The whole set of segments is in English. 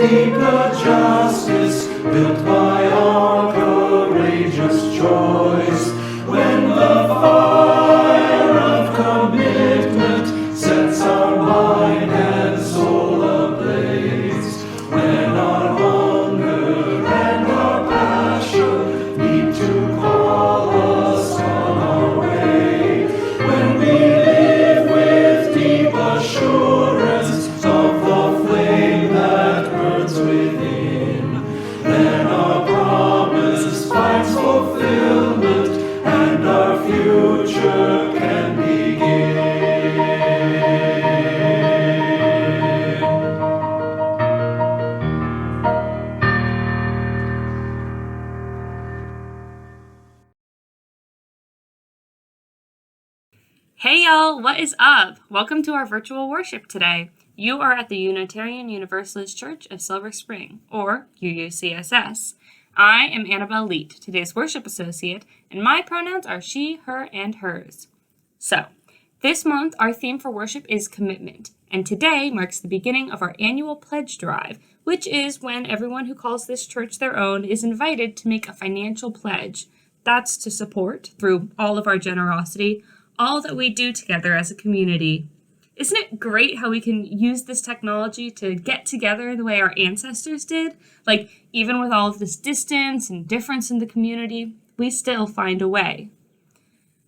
deeper justice built by our courageous choice. When the fire of commitment sets our mind and soul ablaze, when our hunger and our passion need to call us on our way, when we live with deep assurance of the flame that burns within, then our promise finds fulfillment and our future can begin. Hey y'all, what is up? Welcome to our virtual worship today. You are at the Unitarian Universalist Church of Silver Spring, or UUCSS. I am Annabelle Leet, today's worship associate, and my pronouns are she, her, and hers. So, this month our theme for worship is commitment, and today marks the beginning of our annual pledge drive, which is when everyone who calls this church their own is invited to make a financial pledge. That's to support, through all of our generosity, all that we do together as a community. Isn't it great how we can use this technology to get together the way our ancestors did? Like, even with all of this distance and difference in the community, we still find a way.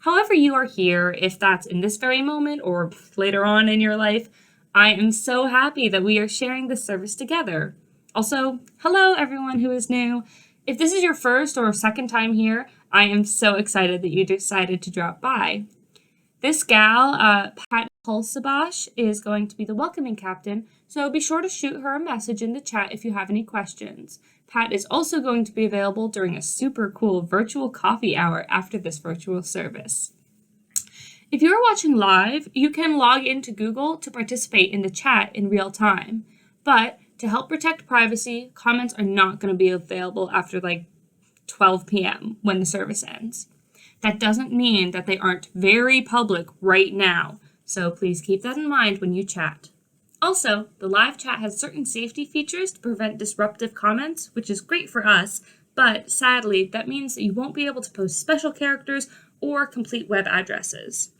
However you are here, if that's in this very moment or later on in your life, I am so happy that we are sharing this service together. Also, hello everyone who is new. If this is your first or second time here, I am so excited that you decided to drop by. This gal, Pat Pulsabosh, is going to be the welcoming captain, so be sure to shoot her a message in the chat if you have any questions. Pat is also going to be available during a super cool virtual coffee hour after this virtual service. If you are watching live, you can log into Google to participate in the chat in real time. But to help protect privacy, comments are not going to be available after 12 p.m. when the service ends. That doesn't mean that they aren't very public right now, so please keep that in mind when you chat. Also, the live chat has certain safety features to prevent disruptive comments, which is great for us, but sadly, that means that you won't be able to post special characters or complete web addresses.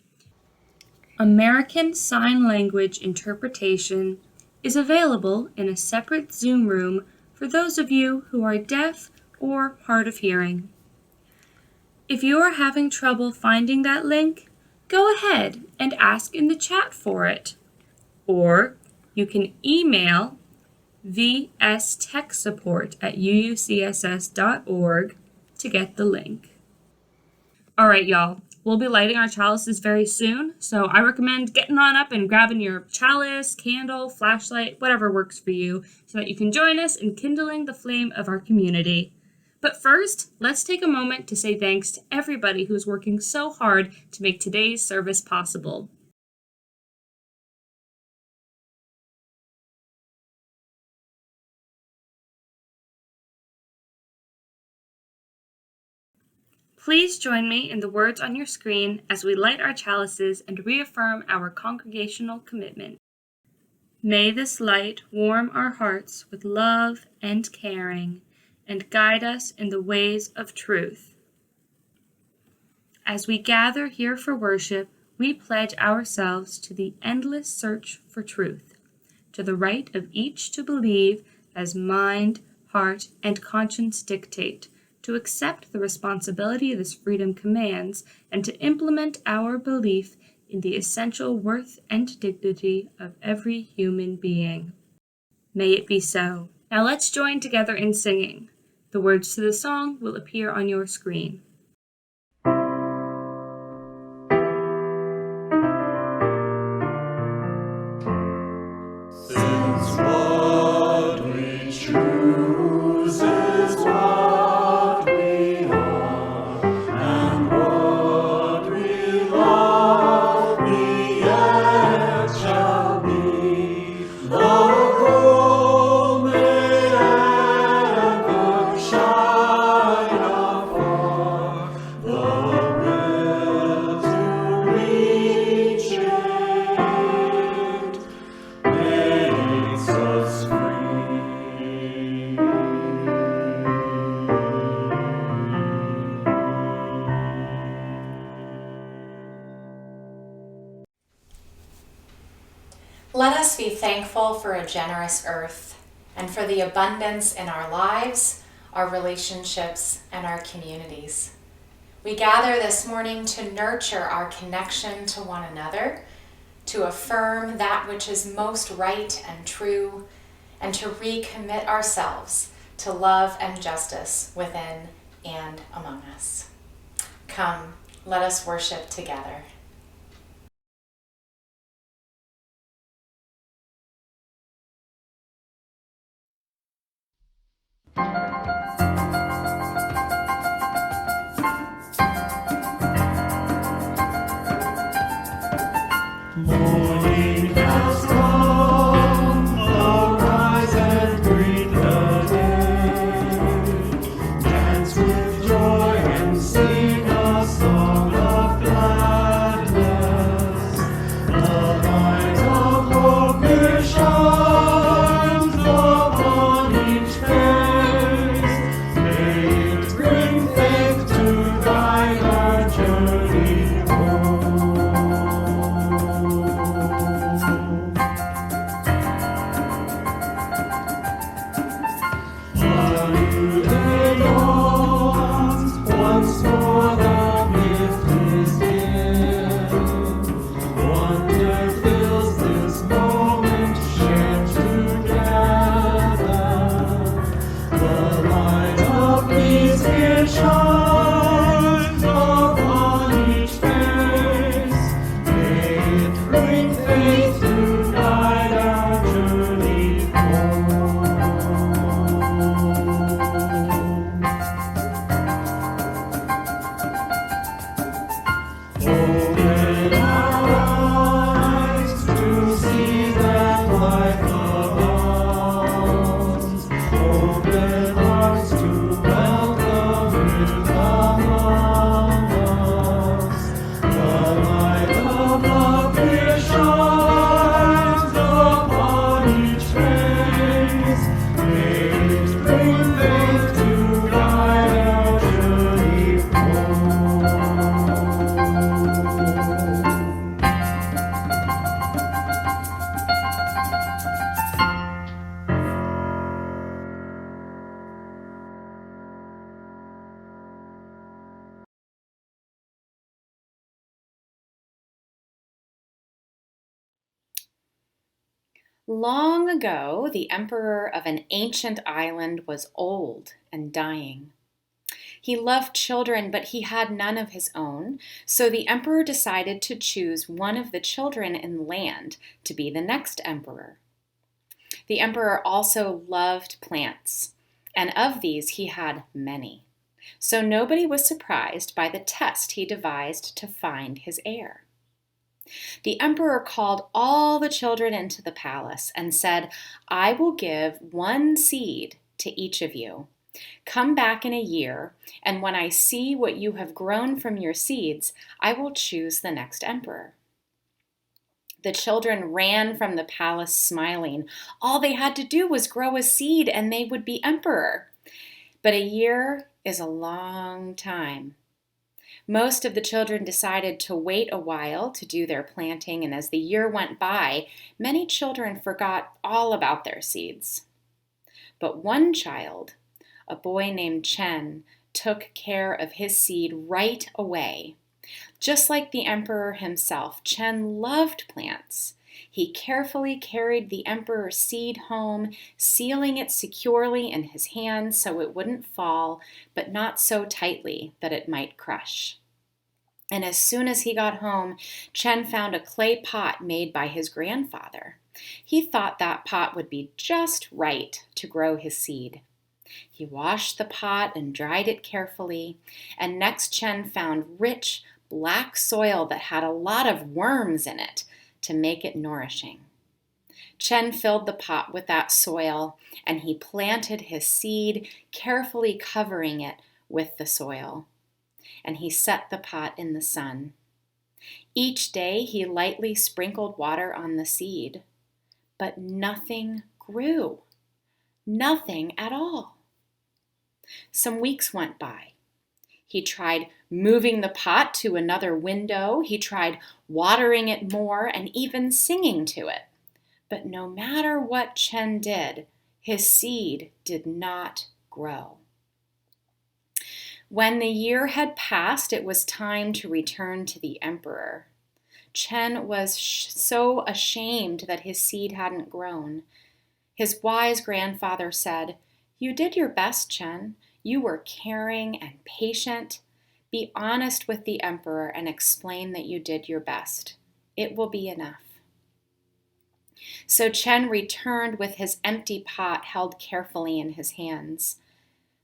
American Sign Language interpretation is available in a separate Zoom room for those of you who are deaf or hard of hearing. If you are having trouble finding that link, go ahead and ask in the chat for it. Or you can email vstechsupport@uucss.org to get the link. All right, y'all, we'll be lighting our chalices very soon, so I recommend getting on up and grabbing your chalice, candle, flashlight, whatever works for you, so that you can join us in kindling the flame of our community. But first, let's take a moment to say thanks to everybody who's working so hard to make today's service possible. Please join me in the words on your screen as we light our chalices and reaffirm our congregational commitment. May this light warm our hearts with love and caring, and guide us in the ways of truth. As we gather here for worship, we pledge ourselves to the endless search for truth, to the right of each to believe as mind, heart, and conscience dictate, to accept the responsibility this freedom commands, and to implement our belief in the essential worth and dignity of every human being. May it be so. Now let's join together in singing. The words to the song will appear on your screen. Since what we choose is what we are, and what we love we yet shall be, the goal may ever shine afar. thankful for a generous earth and for the abundance in our lives, our relationships, and our communities. We gather this morning to nurture our connection to one another, to affirm that which is most right and true, and to recommit ourselves to love and justice within and among us. Come, let us worship together. Morning has come, arise and greet the day. Dance with joy and sing a song of gladness. The light of hope here shines upon each face. May it bring faith to guide our journey home. A new day dawns, once more the gift is in. Wonder fills this moment shared together. The light of peace here shines upon each face. May it bring faith to guide our journey home. Open our eyes to see that life abounds. Open hearts to welcome it among us. The light of love here shines upon each face. May it bring faith to guide our journey home. Long ago, the emperor of an ancient island was old and dying. He loved children, but he had none of his own, so the emperor decided to choose one of the children in the land to be the next emperor. The emperor also loved plants, and of these he had many. So nobody was surprised by the test he devised to find his heir. The emperor called all the children into the palace and said, "I will give one seed to each of you. Come back in a year, and when I see what you have grown from your seeds, I will choose the next emperor." The children ran from the palace smiling. All they had to do was grow a seed and they would be emperor. But a year is a long time. Most of the children decided to wait a while to do their planting, and as the year went by, many children forgot all about their seeds. But one child, a boy named Chen, took care of his seed right away. Just like the emperor himself, Chen loved plants. He carefully carried the emperor's seed home, sealing it securely in his hands so it wouldn't fall, but not so tightly that it might crush. And as soon as he got home, Chen found a clay pot made by his grandfather. He thought that pot would be just right to grow his seed. He washed the pot and dried it carefully, and next Chen found rich, black soil that had a lot of worms in it to make it nourishing. Chen filled the pot with that soil, and he planted his seed, carefully covering it with the soil. And he set the pot in the sun. Each day he lightly sprinkled water on the seed, but nothing grew. Nothing at all. Some weeks went by. He tried moving the pot to another window. He tried watering it more and even singing to it. But no matter what Chen did, his seed did not grow. When the year had passed, it was time to return to the emperor. Chen was so ashamed that his seed hadn't grown. His wise grandfather said, "You did your best, Chen. You were caring and patient. Be honest with the emperor and explain that you did your best. It will be enough." So Chen returned with his empty pot held carefully in his hands.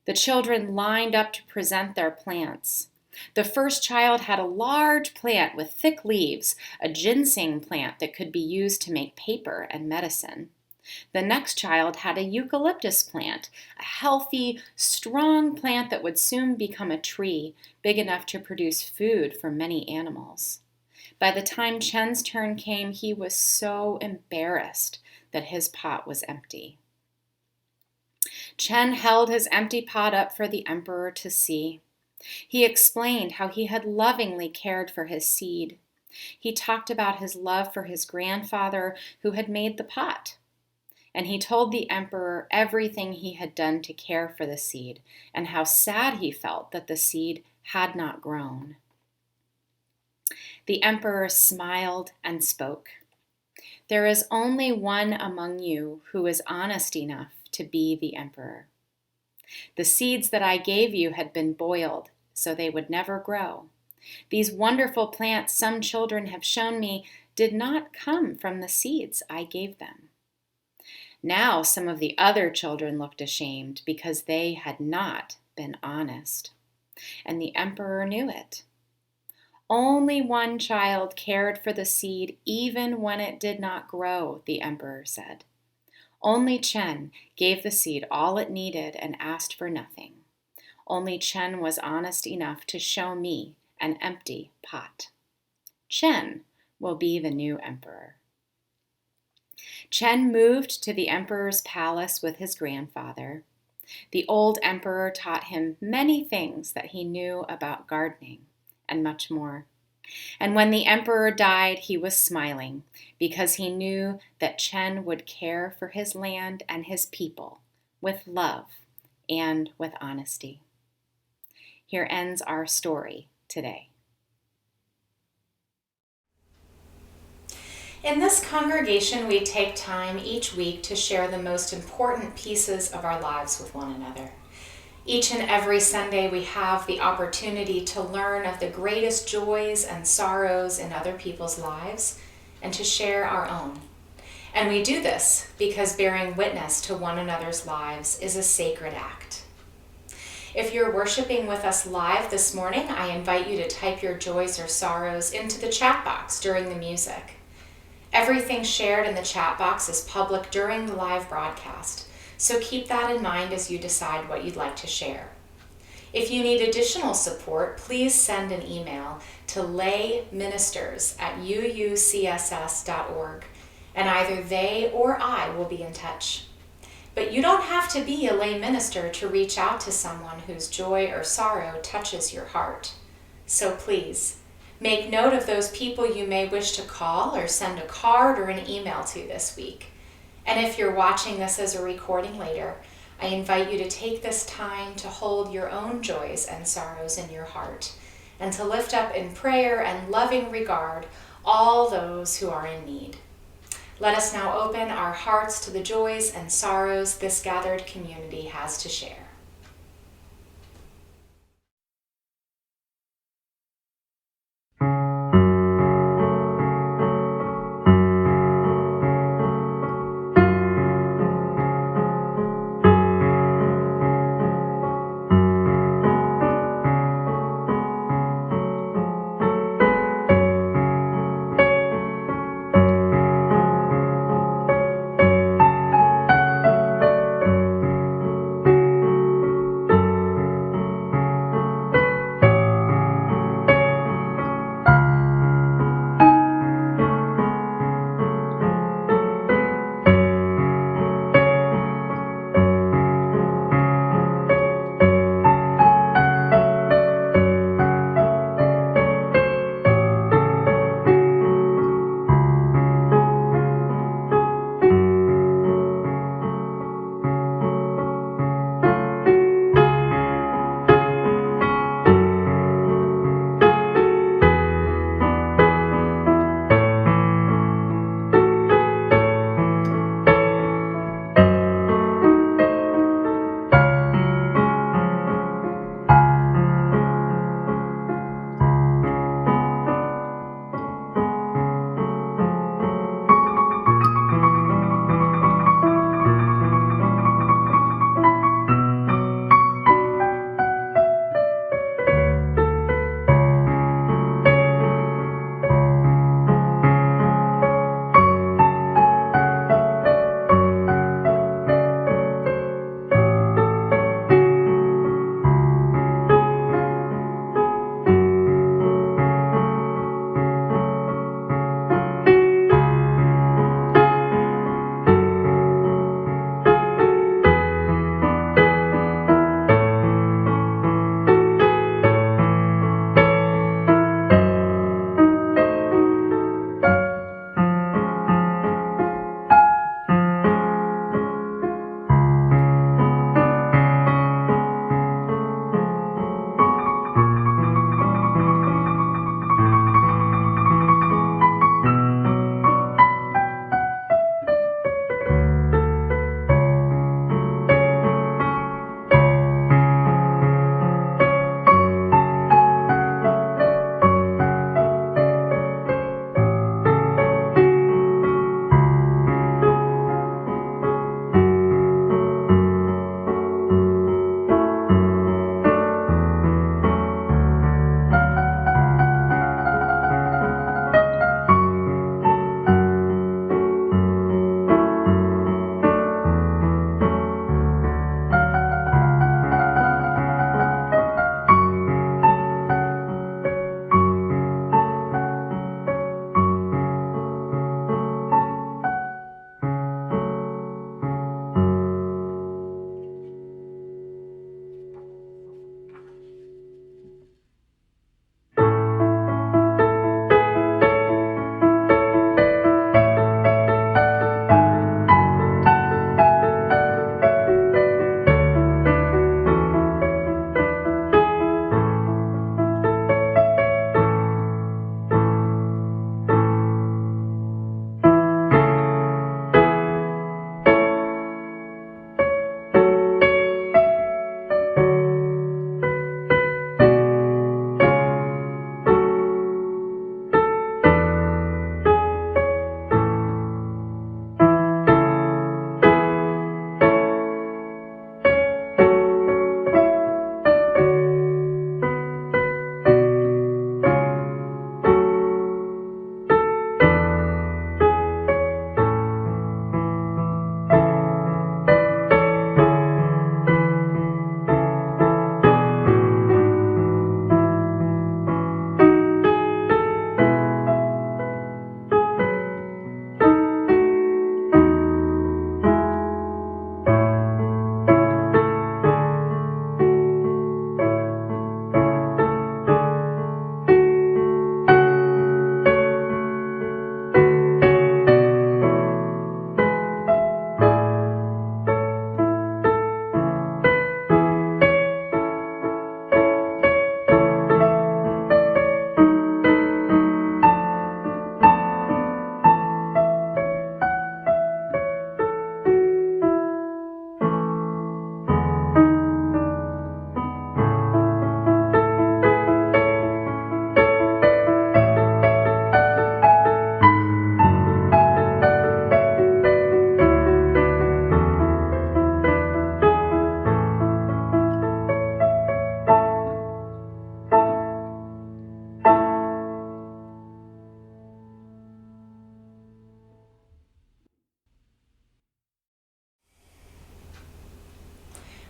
The children lined up to present their plants. The first child had a large plant with thick leaves, a ginseng plant that could be used to make paper and medicine. The next child had a eucalyptus plant, a healthy, strong plant that would soon become a tree, big enough to produce food for many animals. By the time Chen's turn came, he was so embarrassed that his pot was empty. Chen held his empty pot up for the emperor to see. He explained how he had lovingly cared for his seed. He talked about his love for his grandfather who had made the pot. And he told the emperor everything he had done to care for the seed and how sad he felt that the seed had not grown. The emperor smiled and spoke. "There is only one among you who is honest enough to be the emperor. The seeds that I gave you had been boiled, so they would never grow. These wonderful plants some children have shown me did not come from the seeds I gave them." Now some of the other children looked ashamed because they had not been honest. And the emperor knew it. Only one child cared for the seed even when it did not grow, the emperor said. Only Chen gave the seed all it needed and asked for nothing. Only Chen was honest enough to show me an empty pot. Chen will be the new emperor. Chen moved to the emperor's palace with his grandfather. The old emperor taught him many things that he knew about gardening and much more. And when the emperor died, he was smiling because he knew that Chen would care for his land and his people with love and with honesty. Here ends our story today. In this congregation, we take time each week to share the most important pieces of our lives with one another. Each and every Sunday, we have the opportunity to learn of the greatest joys and sorrows in other people's lives and to share our own. And we do this because bearing witness to one another's lives is a sacred act. If you're worshiping with us live this morning, I invite you to type your joys or sorrows into the chat box during the music. Everything shared in the chat box is public during the live broadcast, so keep that in mind as you decide what you'd like to share. If you need additional support, please send an email to layministers@uucss.org, and either they or I will be in touch. But you don't have to be a lay minister to reach out to someone whose joy or sorrow touches your heart. So please, make note of those people you may wish to call or send a card or an email to this week. And if you're watching this as a recording later, I invite you to take this time to hold your own joys and sorrows in your heart and to lift up in prayer and loving regard all those who are in need. Let us now open our hearts to the joys and sorrows this gathered community has to share.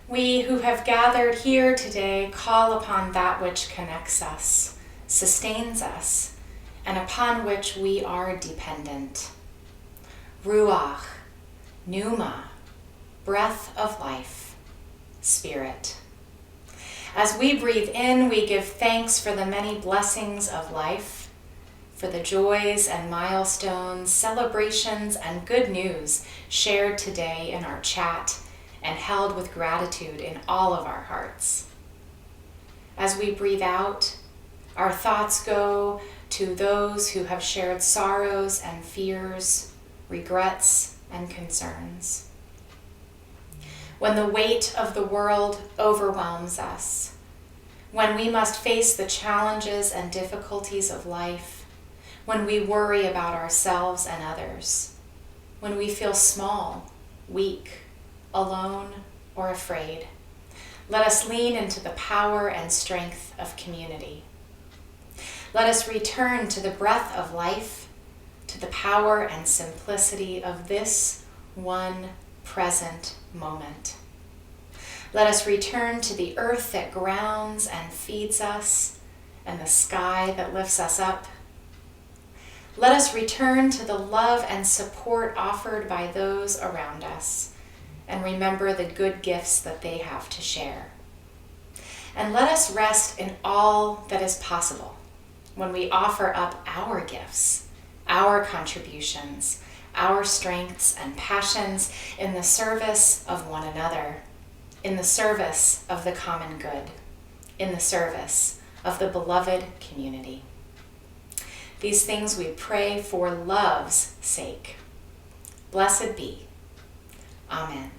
We who have gathered here today call upon that which connects us, sustains us, and upon which we are dependent. Ruach, pneuma, breath of life, spirit. As we breathe in, we give thanks for the many blessings of life, for the joys and milestones, celebrations, and good news shared today in our chat and held with gratitude in all of our hearts. As we breathe out, our thoughts go to those who have shared sorrows and fears, regrets and concerns. When the weight of the world overwhelms us, when we must face the challenges and difficulties of life, when we worry about ourselves and others, when we feel small, weak, alone, or afraid, let us lean into the power and strength of community. Let us return to the breath of life, to the power and simplicity of this one present moment. Let us return to the earth that grounds and feeds us, and the sky that lifts us up. Let us return to the love and support offered by those around us, and remember the good gifts that they have to share. And let us rest in all that is possible when we offer up our gifts, our contributions, our strengths and passions in the service of one another, in the service of the common good, in the service of the beloved community. These things we pray for love's sake. Blessed be. Amen.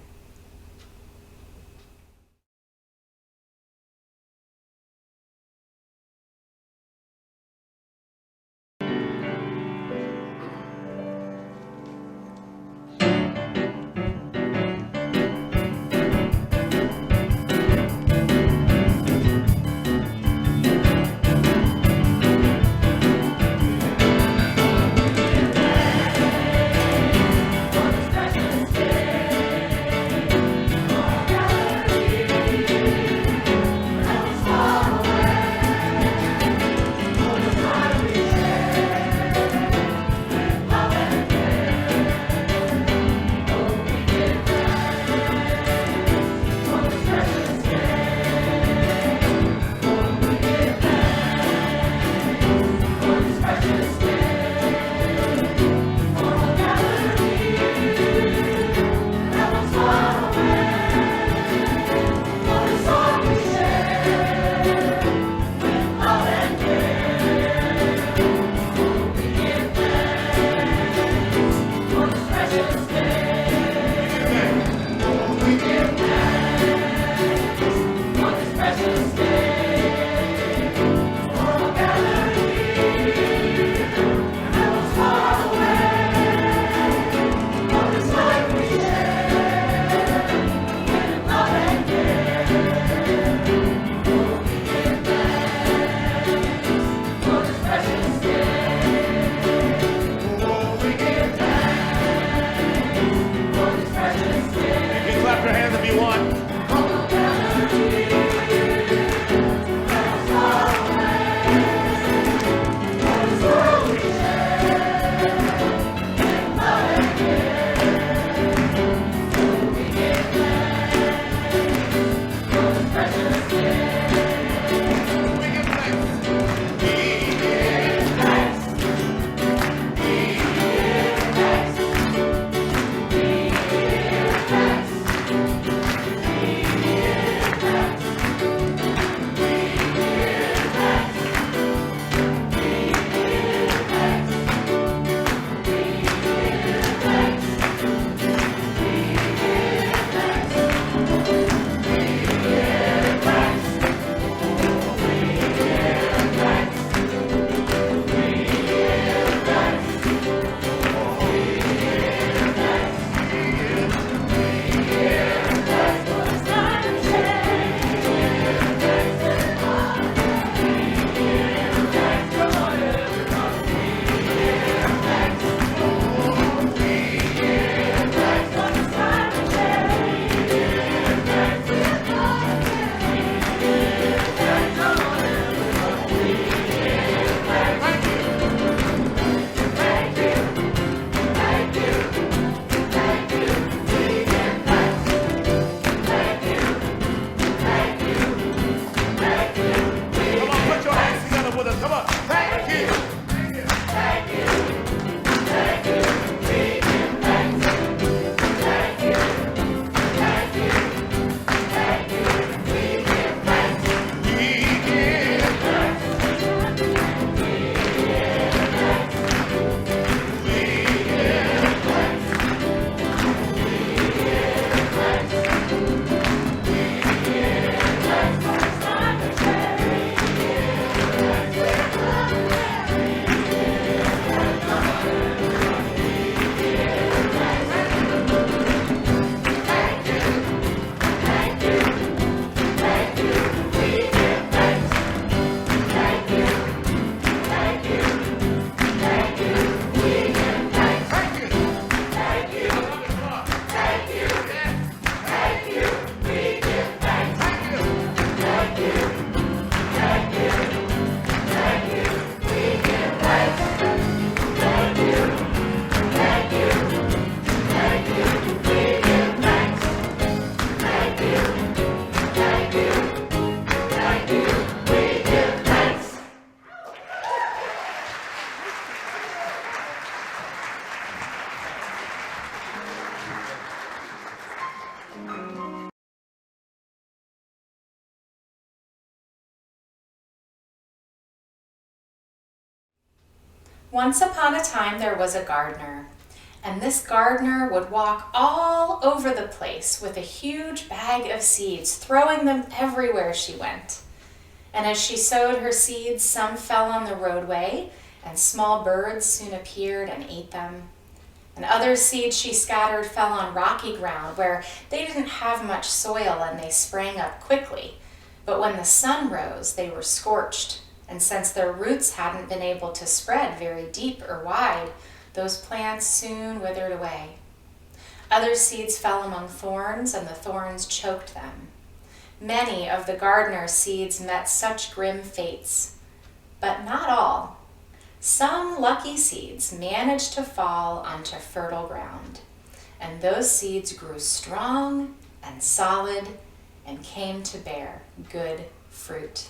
Once upon a time there was a gardener, and this gardener would walk all over the place with a huge bag of seeds, throwing them everywhere she went. And as she sowed her seeds, some fell on the roadway, and small birds soon appeared and ate them. And other seeds she scattered fell on rocky ground where they didn't have much soil and they sprang up quickly. But when the sun rose, they were scorched. And since their roots hadn't been able to spread very deep or wide, those plants soon withered away. Other seeds fell among thorns, and the thorns choked them. Many of the gardener's seeds met such grim fates, but not all. Some lucky seeds managed to fall onto fertile ground, and those seeds grew strong and solid and came to bear good fruit.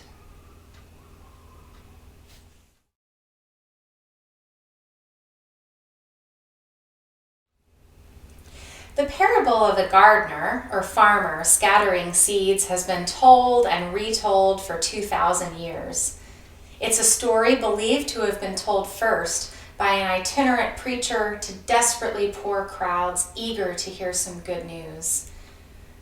The parable of the gardener, or farmer, scattering seeds has been told and retold for 2,000 years. It's a story believed to have been told first by an itinerant preacher to desperately poor crowds eager to hear some good news.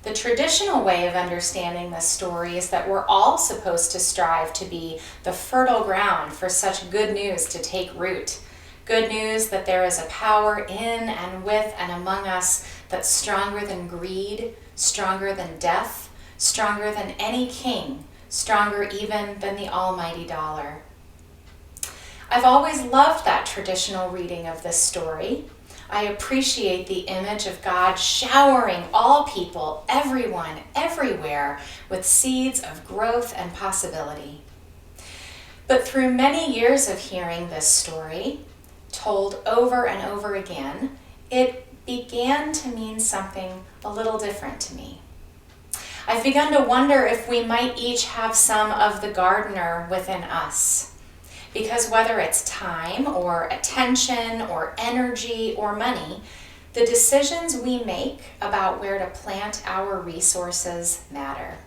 The traditional way of understanding this story is that we're all supposed to strive to be the fertile ground for such good news to take root. Good news that there is a power in and with and among us that's stronger than greed, stronger than death, stronger than any king, stronger even than the almighty dollar. I've always loved that traditional reading of this story. I appreciate the image of God showering all people, everyone, everywhere, with seeds of growth and possibility. But through many years of hearing this story, told over and over again, it began to mean something a little different to me. I've begun to wonder if we might each have some of the gardener within us. Because whether it's time or attention or energy or money, the decisions we make about where to plant our resources matter.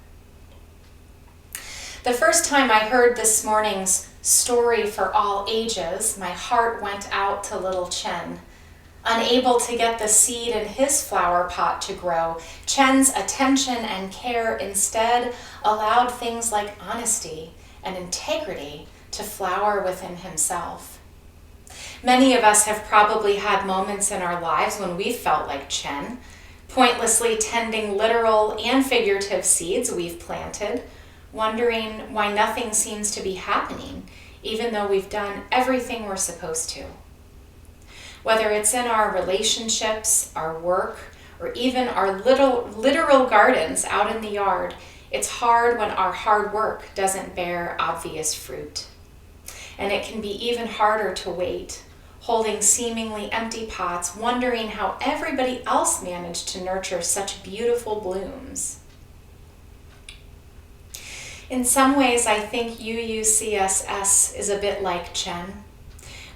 The first time I heard this morning's story for all ages, my heart went out to little Chen. Unable to get the seed in his flower pot to grow, Chen's attention and care instead allowed things like honesty and integrity to flower within himself. Many of us have probably had moments in our lives when we felt like Chen, pointlessly tending literal and figurative seeds we've planted, wondering why nothing seems to be happening, even though we've done everything we're supposed to. Whether it's in our relationships, our work, or even our literal gardens out in the yard, it's hard when our hard work doesn't bear obvious fruit. And it can be even harder to wait, holding seemingly empty pots, wondering how everybody else managed to nurture such beautiful blooms. In some ways, I think UUCSS is a bit like Chen.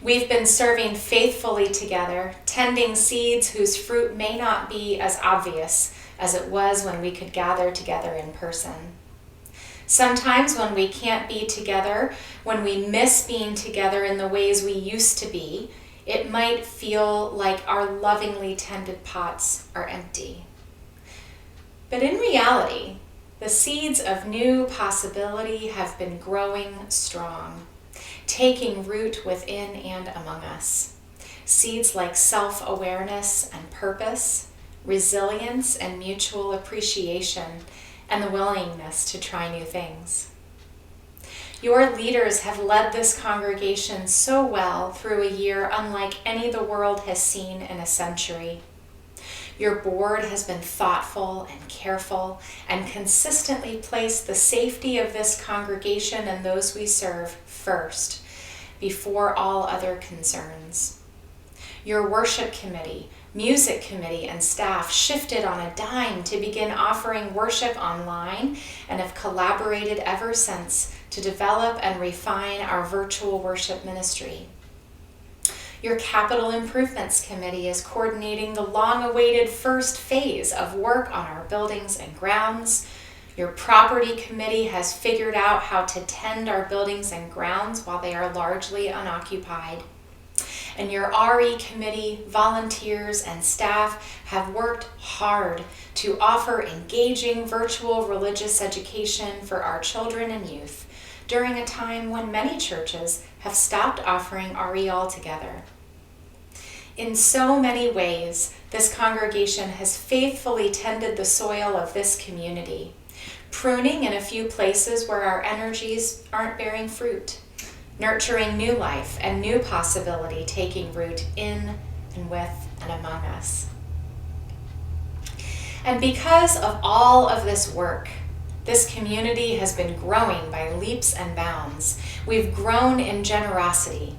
We've been serving faithfully together, tending seeds whose fruit may not be as obvious as it was when we could gather together in person. Sometimes when we can't be together, when we miss being together in the ways we used to be, it might feel like our lovingly tended pots are empty. But in reality, the seeds of new possibility have been growing strong, taking root within and among us. Seeds like self-awareness and purpose, resilience and mutual appreciation, and the willingness to try new things. Your leaders have led this congregation so well through a year unlike any the world has seen in a century. Your board has been thoughtful and careful and consistently placed the safety of this congregation and those we serve first, before all other concerns. Your worship committee, music committee, and staff shifted on a dime to begin offering worship online and have collaborated ever since to develop and refine our virtual worship ministry. Your Capital Improvements Committee is coordinating the long-awaited first phase of work on our buildings and grounds. Your Property Committee has figured out how to tend our buildings and grounds while they are largely unoccupied. and your RE committee, volunteers, and staff have worked hard to offer engaging virtual religious education for our children and youth during a time when many churches have stopped offering RE altogether. In so many ways, this congregation has faithfully tended the soil of this community, pruning in a few places where our energies aren't bearing fruit, nurturing new life and new possibility taking root in and with and among us. And because of all of this work, this community has been growing by leaps and bounds. We've grown in generosity.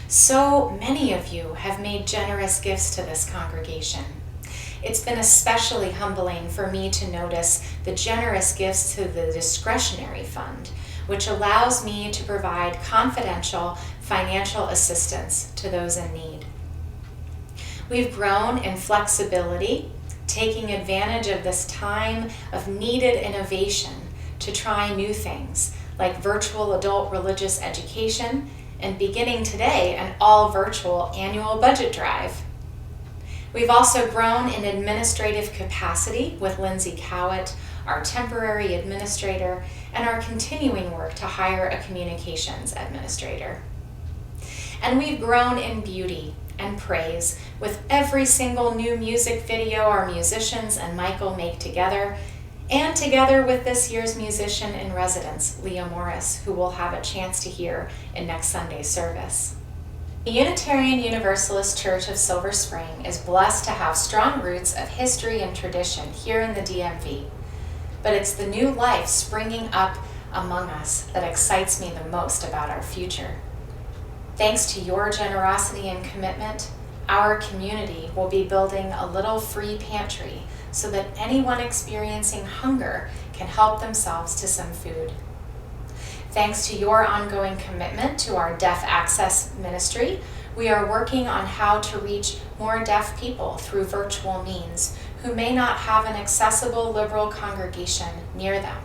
So many of you have made generous gifts to this congregation. It's been especially humbling for me to notice the generous gifts to the discretionary fund, which allows me to provide confidential financial assistance to those in need. We've grown in flexibility, taking advantage of this time of needed innovation to try new things like virtual adult religious education and beginning today an all-virtual annual budget drive. We've also grown in administrative capacity with Lindsay Cowett, our temporary administrator, and our continuing work to hire a communications administrator. And we've grown in beauty and praise with every single new music video our musicians and Michael make together, and together with this year's musician in residence, Leah Morris, who we'll have a chance to hear in next Sunday's service. The Unitarian Universalist Church of Silver Spring is blessed to have strong roots of history and tradition here in the DMV, but it's the new life springing up among us that excites me the most about our future. Thanks to your generosity and commitment, our community will be building a little free pantry so that anyone experiencing hunger can help themselves to some food. Thanks to your ongoing commitment to our deaf access ministry, we are working on how to reach more deaf people through virtual means who may not have an accessible liberal congregation near them.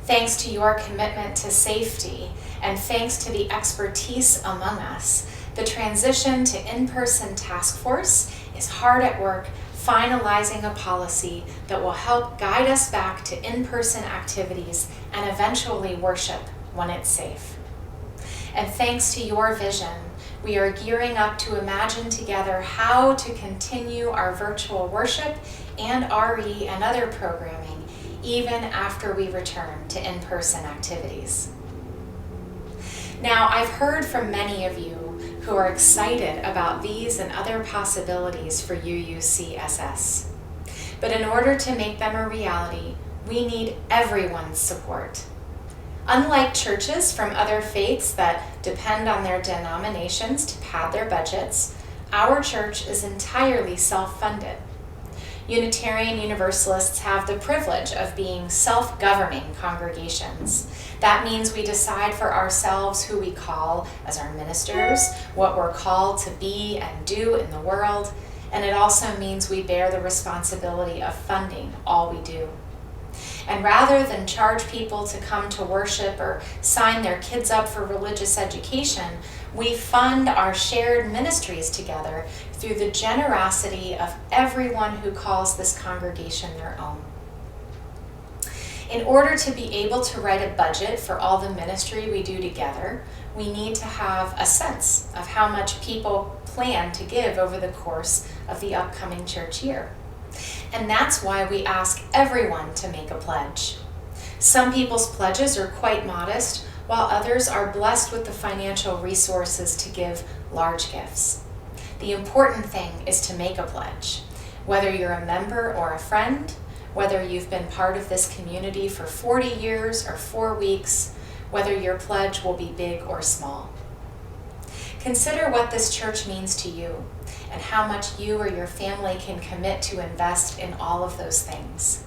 Thanks to your commitment to safety and thanks to the expertise among us, the transition to in-person task force is hard at work finalizing a policy that will help guide us back to in-person activities and eventually worship when it's safe. And thanks to your vision, we are gearing up to imagine together how to continue our virtual worship and RE and other programming even after we return to in-person activities. Now, I've heard from many of you who are excited about these and other possibilities for UUCSS. But in order to make them a reality, we need everyone's support. Unlike churches from other faiths that depend on their denominations to pad their budgets, our church is entirely self-funded. Unitarian Universalists have the privilege of being self-governing congregations. That means we decide for ourselves who we call as our ministers, what we're called to be and do in the world, and it also means we bear the responsibility of funding all we do. And rather than charge people to come to worship or sign their kids up for religious education, we fund our shared ministries together through the generosity of everyone who calls this congregation their own. In order to be able to write a budget for all the ministry we do together, we need to have a sense of how much people plan to give over the course of the upcoming church year. And that's why we ask everyone to make a pledge. Some people's pledges are quite modest, while others are blessed with the financial resources to give large gifts. The important thing is to make a pledge. Whether you're a member or a friend, whether you've been part of this community for 40 years or 4 weeks, whether your pledge will be big or small. Consider what this church means to you and how much you or your family can commit to invest in all of those things.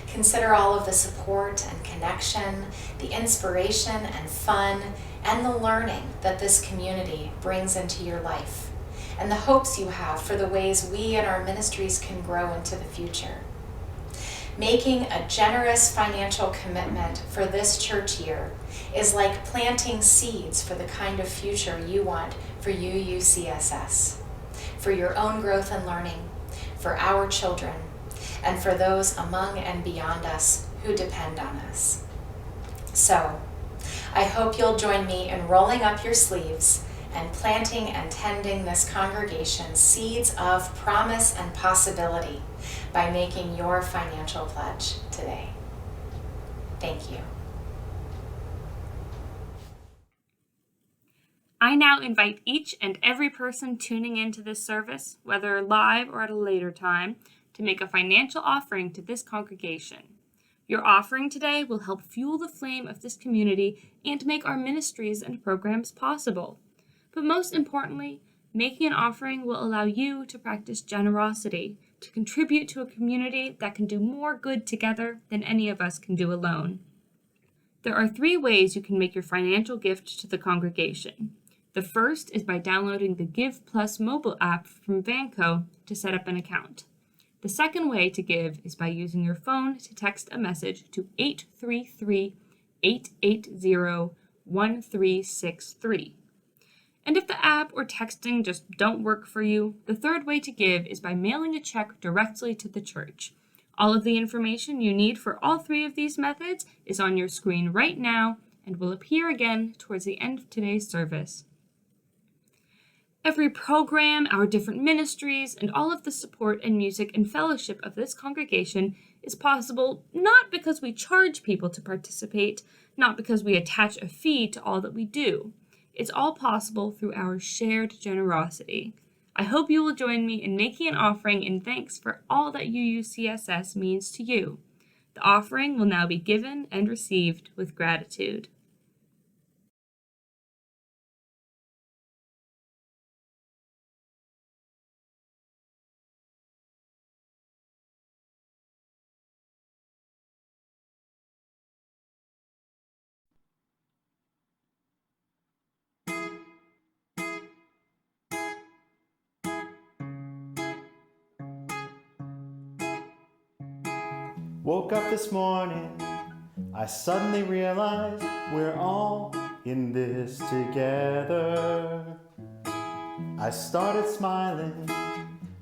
Consider all of the support and connection, the inspiration and fun, and the learning that this community brings into your life, and the hopes you have for the ways we and our ministries can grow into the future. Making a generous financial commitment for this church year is like planting seeds for the kind of future you want for UUCSS, for your own growth and learning, for our children, and for those among and beyond us who depend on us. So, I hope you'll join me in rolling up your sleeves and planting and tending this congregation's seeds of promise and possibility by making your financial pledge today. Thank you. I now invite each and every person tuning into this service, whether live or at a later time, to make a financial offering to this congregation. Your offering today will help fuel the flame of this community and make our ministries and programs possible. But most importantly, making an offering will allow you to practice generosity, to contribute to a community that can do more good together than any of us can do alone. There are 3 ways you can make your financial gift to the congregation. The first is by downloading the Give Plus mobile app from Vanco to set up an account. The second way to give is by using your phone to text a message to 833-880-1363. And if the app or texting just don't work for you, the third way to give is by mailing a check directly to the church. All of the information you need for all 3 of these methods is on your screen right now and will appear again towards the end of today's service. Every program, our different ministries, and all of the support and music and fellowship of this congregation is possible not because we charge people to participate, not because we attach a fee to all that we do. It's all possible through our shared generosity. I hope you will join me in making an offering in thanks for all that UUCSS means to you. The offering will now be given and received with gratitude. Woke up this morning, I suddenly realized we're all in this together. I started smiling,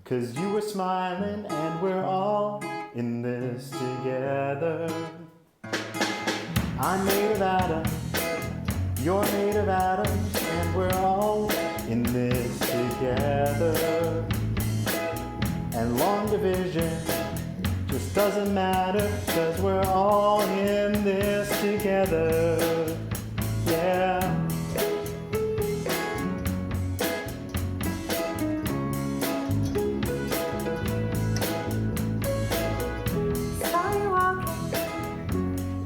'cause you were smiling, and we're all in this together. I'm made of atoms, you're made of atoms, and we're all in this together. And long division just doesn't matter, 'cause we're all in this together. Yeah. Saw you walking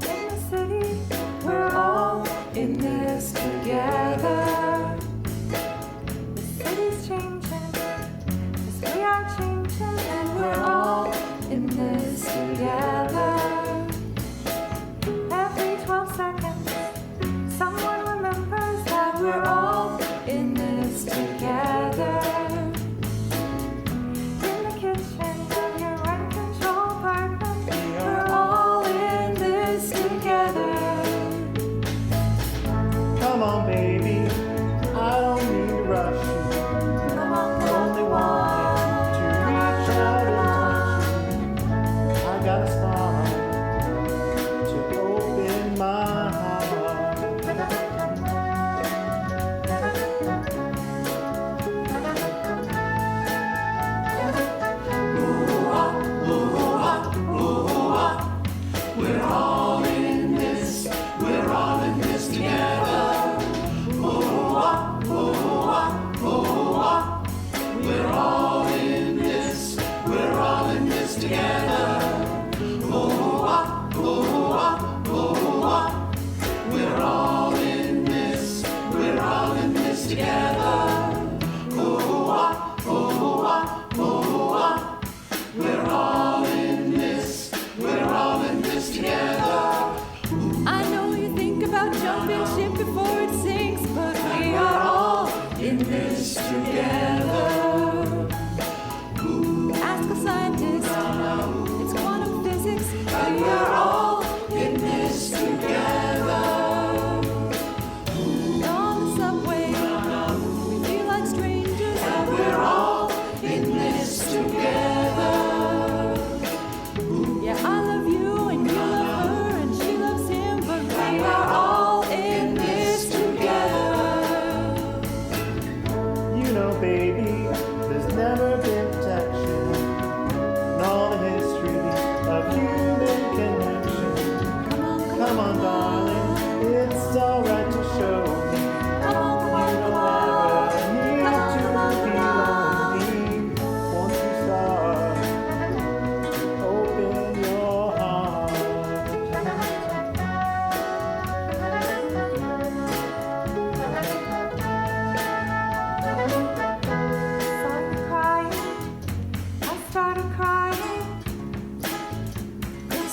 in the city. We're all in this together. The city's changing, 'cause we are changing, and we're all in this together. Every 12 seconds,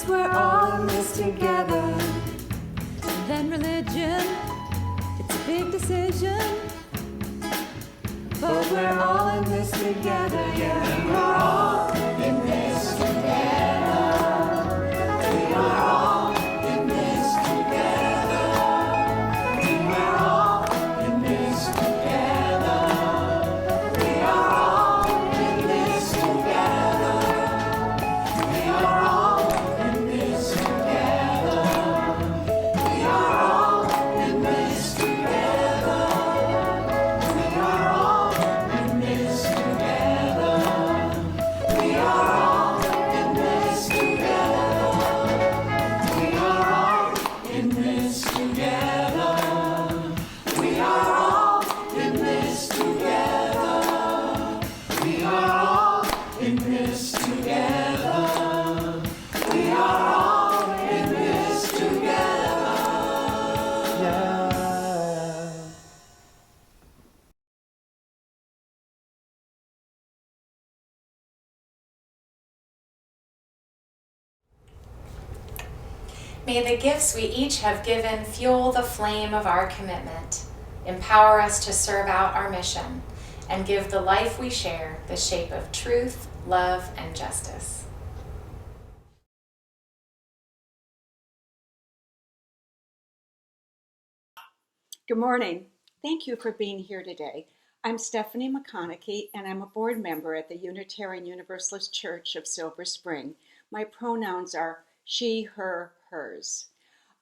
we're all in this together. And then religion, it's a big decision. But we're all in this together, yeah. We're all in this together. We are all in this together. We are all in this together. We are all in this together. We are all in this together. We are all in this together. We are all in this together. We are all in this together. We are all in this together. We are all in this together. We are all in this together. We are all in this together. Yeah. May the gifts we each have given fuel the flame of our commitment, empower us to serve out our mission, and give the life we share the shape of truth, love, and justice. Good morning. Thank you for being here today. I'm Stephanie McConaughey, and I'm a board member at the Unitarian Universalist Church of Silver Spring. My pronouns are she, her, hers.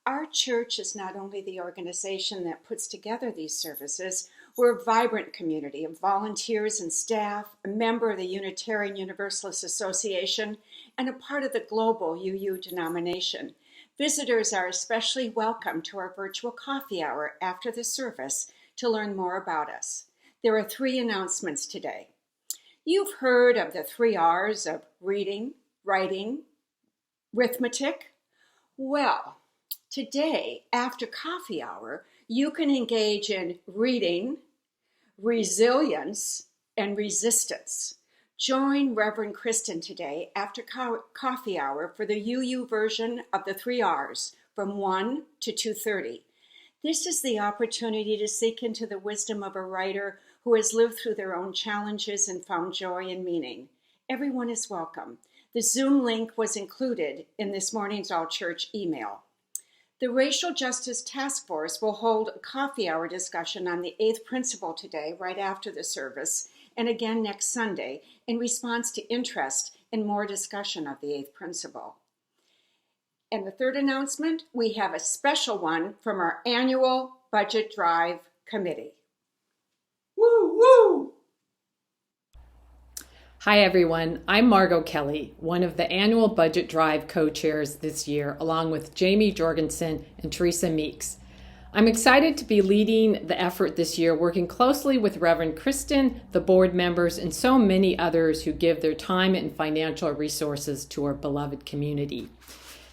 Our church is not only the organization that puts together these services, we're a vibrant community of volunteers and staff, a member of the Unitarian Universalist Association, and a part of the global UU denomination. Visitors are especially welcome to our virtual coffee hour after the service to learn more about us. There are 3 announcements today. You've heard of the 3 R's of reading, writing, arithmetic. Well, today, after coffee hour, you can engage in reading, resilience, and resistance. Join Reverend Kristin today after coffee hour for the UU version of the 3 R's from 1 to 2:30. This is the opportunity to seek into the wisdom of a writer who has lived through their own challenges and found joy and meaning. Everyone is welcome. The Zoom link was included in this morning's all-church email. The Racial Justice Task Force will hold a coffee hour discussion on the 8th principle today, right after the service, and again next Sunday, in response to interest in more discussion of the 8th principle. And the 3rd announcement, we have a special one from our annual Budget Drive Committee. Woo, woo! Hi everyone, I'm Margot Kelly, one of the annual Budget Drive co-chairs this year, along with Jamie Jorgensen and Teresa Meeks. I'm excited to be leading the effort this year, working closely with Reverend Kristin, the board members, and so many others who give their time and financial resources to our beloved community.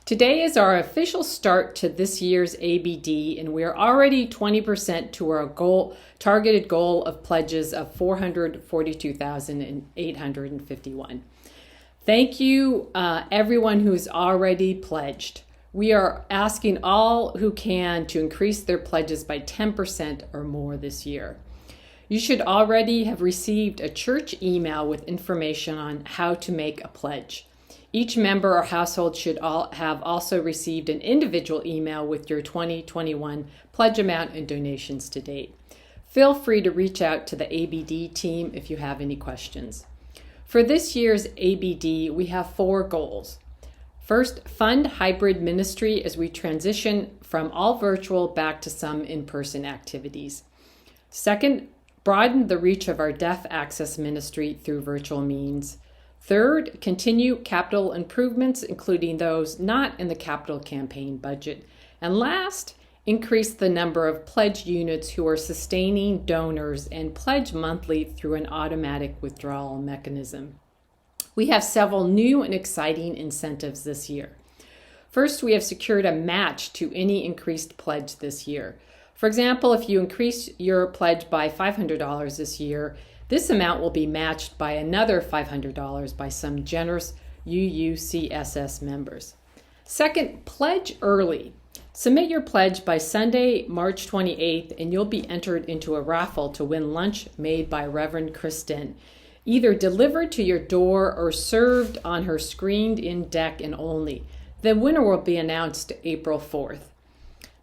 Today is our official start to this year's ABD, and we are already 20% to our targeted goal of pledges of $442,851. Thank you, everyone who's already pledged. We are asking all who can to increase their pledges by 10% or more this year. You should already have received a church email with information on how to make a pledge. Each member or household should have also received an individual email with your 2021 pledge amount and donations to date. Feel free to reach out to the ABD team if you have any questions. For this year's ABD, we have 4 goals. First, fund hybrid ministry as we transition from all virtual back to some in-person activities. Second, broaden the reach of our deaf access ministry through virtual means. Third, continue capital improvements, including those not in the capital campaign budget. And last, increase the number of pledge units who are sustaining donors and pledge monthly through an automatic withdrawal mechanism. We have several new and exciting incentives this year. First, we have secured a match to any increased pledge this year. For example, if you increase your pledge by $500 this year, this amount will be matched by another $500 by some generous UUCSS members. Second, pledge early. Submit your pledge by Sunday, March 28th, and you'll be entered into a raffle to win lunch made by Reverend Kristin, either delivered to your door or served on her screened-in deck in Olney. The winner will be announced April 4th.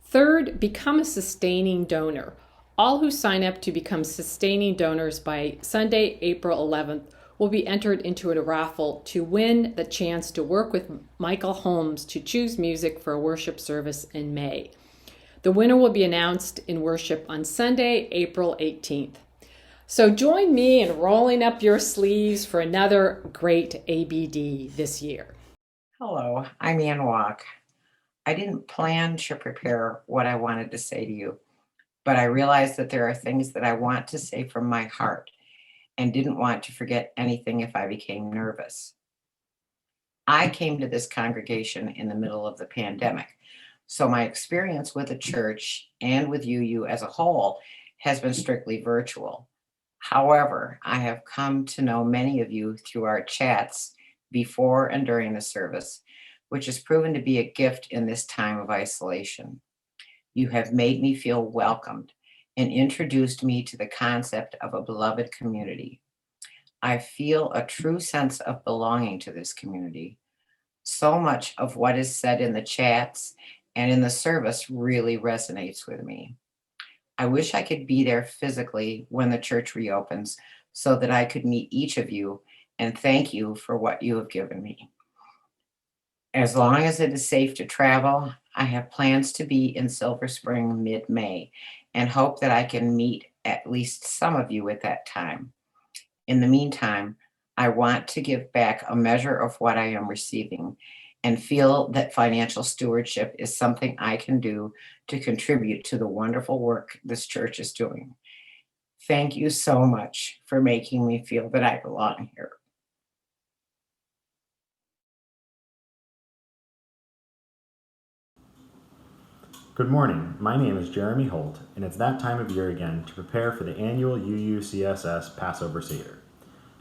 Third, become a sustaining donor. All who sign up to become sustaining donors by Sunday, April 11th, will be entered into a raffle to win the chance to work with Michael Holmes to choose music for a worship service in May. The winner will be announced in worship on Sunday, April 18th. So join me in rolling up your sleeves for another great ABD this year. Hello, I'm Ann Walk. I didn't plan to prepare what I wanted to say to you, but I realized that there are things that I want to say from my heart and didn't want to forget anything if I became nervous. I came to this congregation in the middle of the pandemic, so my experience with the church and with UU as a whole has been strictly virtual. However, I have come to know many of you through our chats before and during the service, which has proven to be a gift in this time of isolation. You have made me feel welcomed and introduced me to the concept of a beloved community. I feel a true sense of belonging to this community. So much of what is said in the chats and in the service really resonates with me. I wish I could be there physically when the church reopens so that I could meet each of you and thank you for what you have given me. As long as it is safe to travel, I have plans to be in Silver Spring mid-May and hope that I can meet at least some of you at that time. In the meantime, I want to give back a measure of what I am receiving and feel that financial stewardship is something I can do to contribute to the wonderful work this church is doing. Thank you so much for making me feel that I belong here. Good morning, my name is Jeremy Holt, and it's that time of year again to prepare for the annual UUCSS Passover Seder.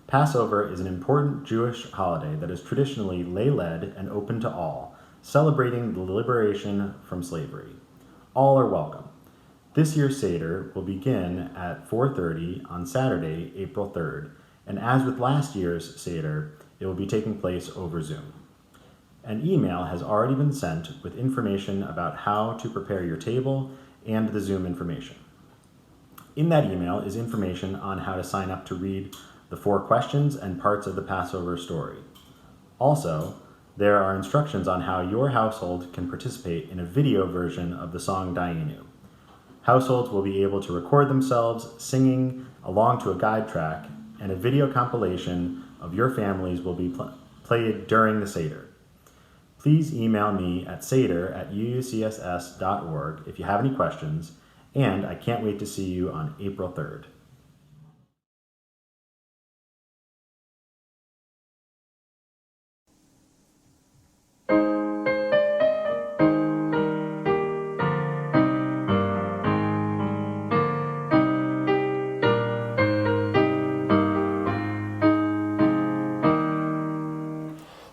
Passover is an important Jewish holiday that is traditionally lay-led and open to all, celebrating the liberation from slavery. All are welcome. This year's Seder will begin at 4:30 on Saturday, April 3rd, and as with last year's Seder, it will be taking place over Zoom. An email has already been sent with information about how to prepare your table and the Zoom information. In that email is information on how to sign up to read the 4 questions and parts of the Passover story. Also, there are instructions on how your household can participate in a video version of the song Dayenu. Households will be able to record themselves singing along to a guide track, and a video compilation of your families will be played during the Seder. Please email me at seder@uucss.org if you have any questions, and I can't wait to see you on April 3rd.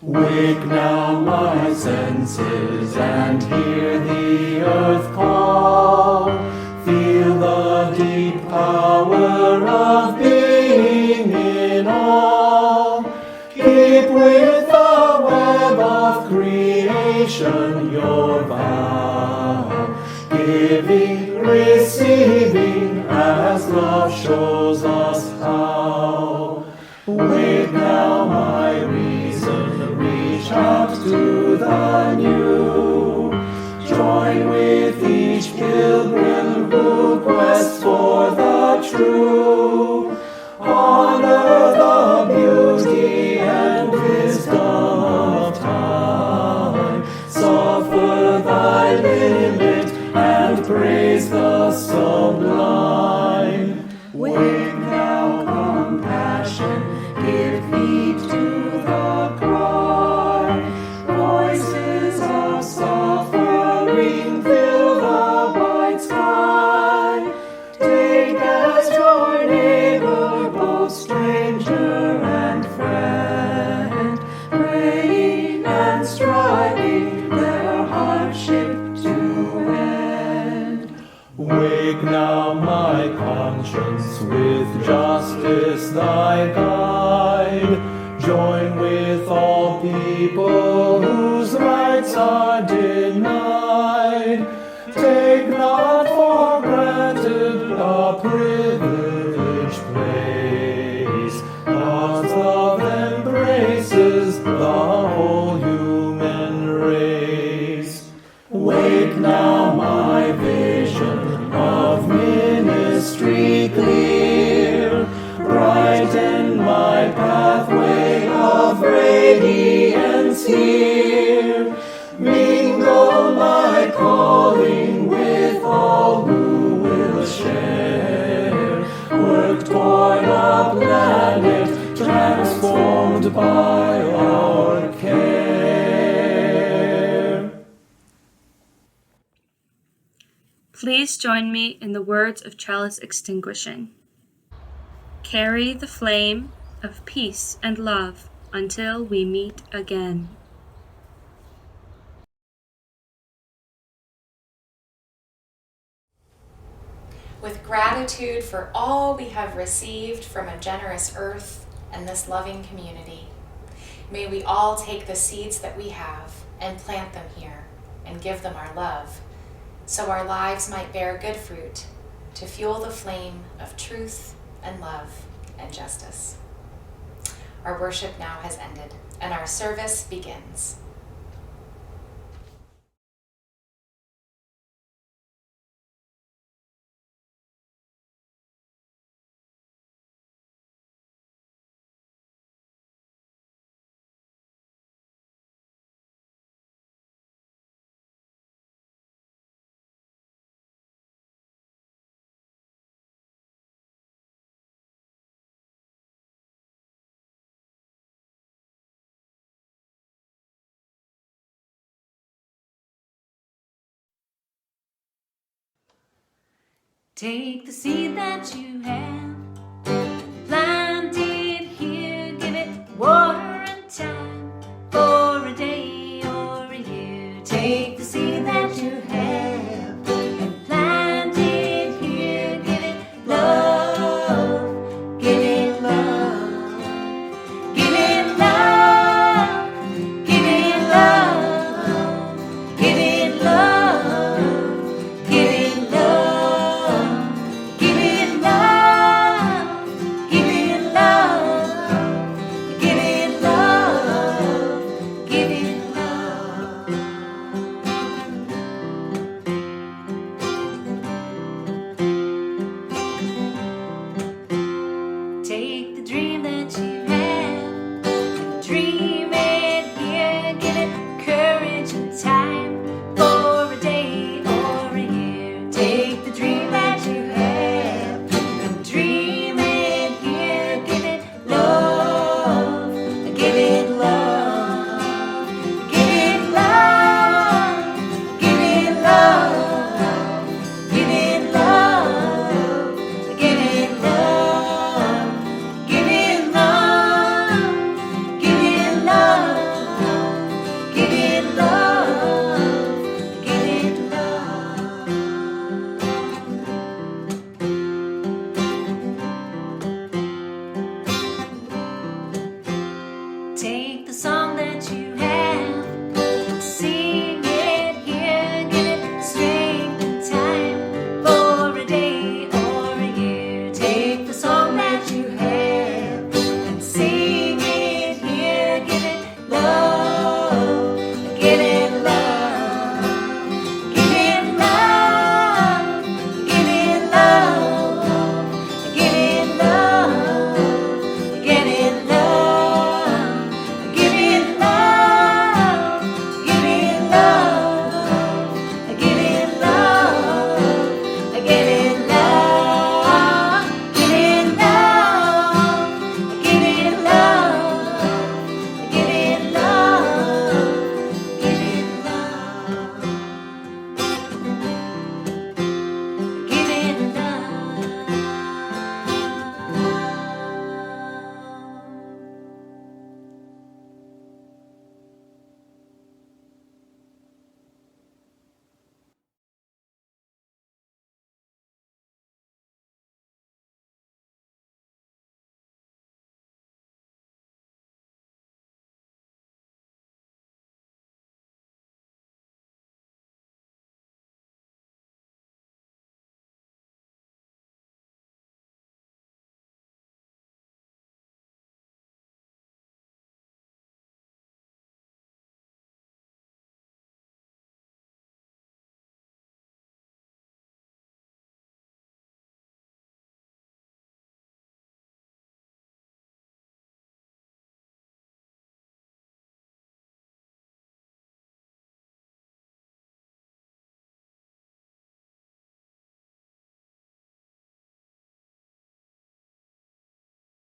Wake now my senses and hear the earth call. Feel the deep power of being in all. Keep with the web of creation your vow. Giving, receiving as love shows us how. Wake now my reason, reach out to the new. Join with each pilgrim who quests for the true. Honor the beauty and wisdom of time. Suffer thy limit and praise the sublime. Wake now compassion, give heed to the cry. Voices of suffering fill the wide sky. Take as your neighbor both stranger and friend, praying and striving. Wake now, my conscience, with justice thy guide. Join with all people whose rights are denied. Take not for granted a privileged place. God's love embraces the whole human race. Wake now, my vision of ministry clear. Brighten my pathway of radiance here. Mingle my calling with all who will share. Work toward a planet transformed by our care. Please join me in the words of chalice extinguishing. Carry the flame of peace and love until we meet again. With gratitude for all we have received from a generous earth and this loving community, may we all take the seeds that we have and plant them here and give them our love, so our lives might bear good fruit to fuel the flame of truth and love and justice. Our worship now has ended, and our service begins. Take the seed that you have, plant it here, give it water and time for a day or a year. Take the seed that you have.